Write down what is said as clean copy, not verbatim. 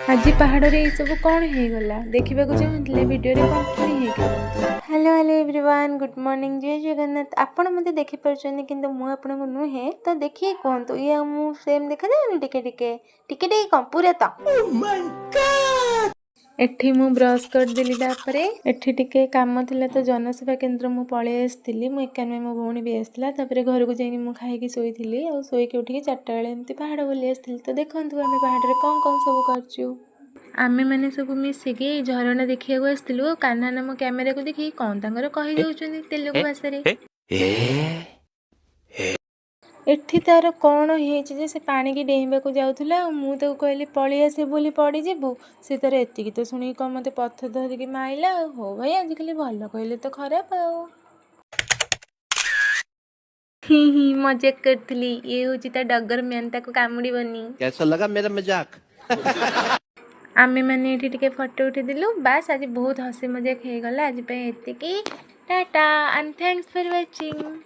आज पहाड़ रे ये सब कौन हो गला देखा चाहूले वीडियो रे कौन पुणी hello hello everyone good morning जय जगन्नाथ आपण मते देखि परछन किंतु मु आपन को नुहे तो देखिए कोंतु ये मु सेम देखा जाउनी टिके टिके टिके टिके कम पूरा तो ओह माय गॉड एठी मु ब्रश कर दिली तापरे एठी टिके काम थिला तो जनसेवा केंद्र मु पळे आस्थिली मु एकाने मो भौणी भी आस्थिला तापरे घर को जाई मु खाई की सोईथिली आ सोई के उठी चारटा बेले एमती पहाड़ बोली आस्थिली तो देखंतु आमे पहाड़ रे कोन कोन सब करछु आमे माने सब मिसिकी झरणा देखिया को आस्थिलु कान्हा नाम कैमेरा को देखि कोन तांगर कहि दउचंदी तेलुगु भाषा रे एठी तार कौन हेछि जे से पानी की डेहिबा को जाउथला मु तो कहली पळी आसे बोली पड़ी जेबू से तार एतिकी तो सुनी क मते पथ धरिकी माइला हो भाई आज खाली भलो कहले तो खराब आ ही मजाक करथली ये होछि ता डगर मैन ताको कामुडी बनी कैसा लगा मेरा मजाक आमे माने एठी टिके फोटो उठी दिलु बस आज बहुत हसी मजाक हे गला आज पे एतिकी tata and thanks for watching.